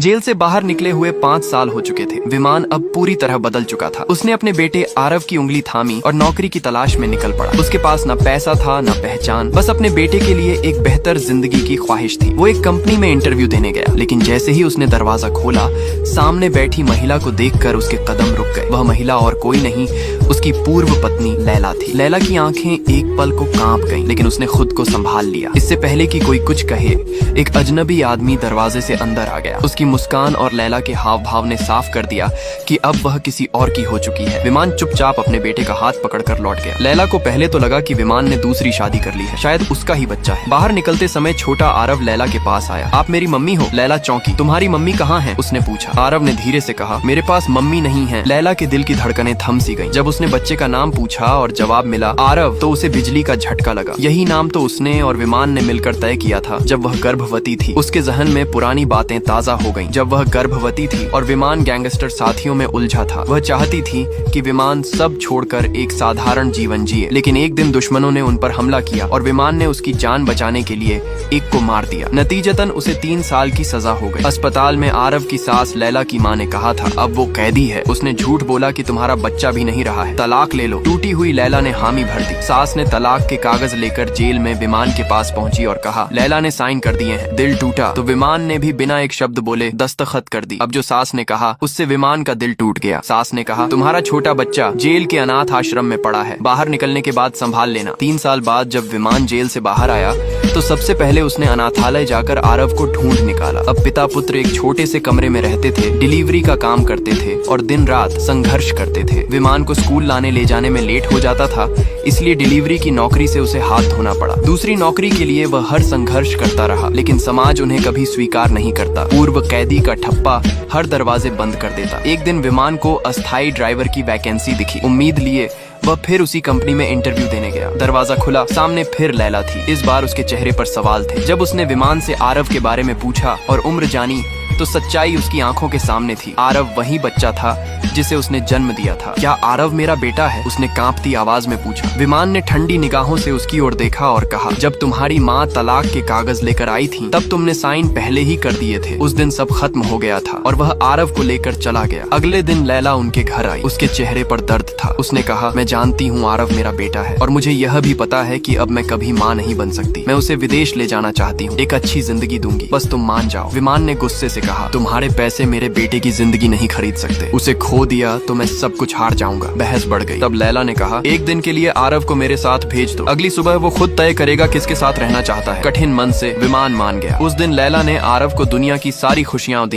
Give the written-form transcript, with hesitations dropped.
Jail से बाहर निकले हुए 5 साल हो चुके थे। विमान अब पूरी तरह बदल चुका था। उसने अपने बेटे आरव की उंगली थामी और नौकरी की तलाश में निकल पड़ा। उसके पास न पैसा था न पहचान, बस अपने बेटे के लिए एक बेहतर जिंदगी की ख्वाहिश थी। वो एक कंपनी में इंटरव्यू देने गया, लेकिन जैसे ही उसने दरवाजा खोला, सामने बैठी महिला को देखकर उसके कदम रुक गए। वह महिला और कोई नहीं, उसकी पूर्व पत्नी लैला थी। लैला की आंखें एक पल को कांप गईं, लेकिन उसने खुद को संभाल लिया। इससे पहले कि कोई कुछ कहे, एक अजनबी आदमी दरवाजे से अंदर आ गया। उसकी मुस्कान और लैला के हाव भाव ने साफ कर दिया कि अब वह किसी और की हो चुकी है। विमान चुपचाप अपने बेटे का हाथ पकड़कर लौट गया। लैला को पहले तो लगा कि विमान ने दूसरी शादी कर ली है, शायद उसका ही बच्चा है। बाहर निकलते समय छोटा आरव लैला के पास आया। आप मेरी मम्मी हो? लैला चौंकी। तुम्हारी मम्मी कहाँ है? उसने पूछा। आरव ने धीरे से कहा, मेरे पास मम्मी नहीं है। लैला के दिल की धड़कनें थम सी गईं। जब उसने बच्चे का नाम पूछा और जवाब मिला आरव, तो उसे बिजली का झटका लगा। यही नाम तो उसने और विमान ने मिलकर तय किया था जब वह गर्भवती थी। उसके जहन में पुरानी बातें ताजा हो गईं। जब वह गर्भवती थी और विमान गैंगस्टर साथियों में उलझा था, वह चाहती थी कि विमान सब छोड़कर एक साधारण जीवन जिए। लेकिन एक दिन दुश्मनों ने उन पर हमला किया और विमान ने उसकी जान बचाने के लिए एक को मार दिया। नतीजतन उसे 3 साल की सजा हो गई। अस्पताल में आरव की सास लैला की माँ ने कहा था, अब वो कैदी है। उसने झूठ बोला कि तुम्हारा बच्चा भी नहीं रहा है, तलाक ले लो। टूटी हुई लैला ने हामी भर दी। सास ने तलाक के कागज लेकर जेल में विमान के पास पहुंची और कहा, लैला ने साइन कर दिए हैं। दिल टूटा तो विमान ने भी बिना एक शब्द बोले दस्तखत कर दी। अब जो सास ने कहा, उससे विमान का दिल टूट गया। सास ने कहा, तुम्हारा छोटा बच्चा जेल के अनाथ आश्रम में पड़ा है, बाहर निकलने के बाद संभाल लेना। 3 साल बाद जब विमान जेल से बाहर आया, तो सबसे पहले उसने अनाथालय जाकर आरव को ढूंढ निकाला। अब पिता पुत्र एक छोटे से कमरे में रहते थे, डिलीवरी का काम करते थे और दिन रात संघर्ष करते थे। विमान को स्कूल लाने ले जाने में लेट हो जाता था, इसलिए डिलीवरी की नौकरी से उसे हाथ धोना पड़ा। दूसरी नौकरी के लिए वह हर संघर्ष करता रहा, लेकिन समाज उन्हें कभी स्वीकार नहीं करता। पूर्व कैदी का ठप्पा हर दरवाजे बंद कर देता। एक दिन विमान को अस्थायी ड्राइवर की वैकेंसी दिखी। उम्मीद लिए वह फिर उसी कंपनी में इंटरव्यू देने गया। दरवाजा खुला, सामने फिर लैला थी। इस बार उसके चेहरे पर सवाल थे। जब उसने विमान से आरव के बारे में पूछा और उम्र जानी, तो सच्चाई उसकी आंखों के सामने थी। आरव वही बच्चा था जिसे उसने जन्म दिया था। क्या आरव मेरा बेटा है? उसने कांपती आवाज में पूछा। विमान ने ठंडी निगाहों से उसकी ओर देखा और कहा, जब तुम्हारी माँ तलाक के कागज लेकर आई थी, तब तुमने साइन पहले ही कर दिए थे। उस दिन सब खत्म हो गया था और वह आरव को लेकर चला गया। अगले दिन लैला उनके घर आई। उसके चेहरे पर दर्द था। उसने कहा, मैं जानती हूँ आरव मेरा बेटा है और मुझे यह भी पता है कि अब मैं कभी माँ नहीं बन सकती। मैं उसे विदेश ले जाना चाहती हूँ, एक अच्छी जिंदगी दूंगी, बस तुम मान जाओ। विमान ने गुस्से से कहा, तुम्हारे पैसे मेरे बेटे की जिंदगी नहीं खरीद सकते। उसे खो दिया तो मैं सब कुछ हार जाऊंगा। बहस बढ़ गई। तब लैला ने कहा, एक दिन के लिए आरव को मेरे साथ भेज दो, अगली सुबह वो खुद तय करेगा किसके साथ रहना चाहता है। कठिन मन से विमान मान गया। उस दिन लैला ने आरव को दुनिया की सारी खुशियां दी।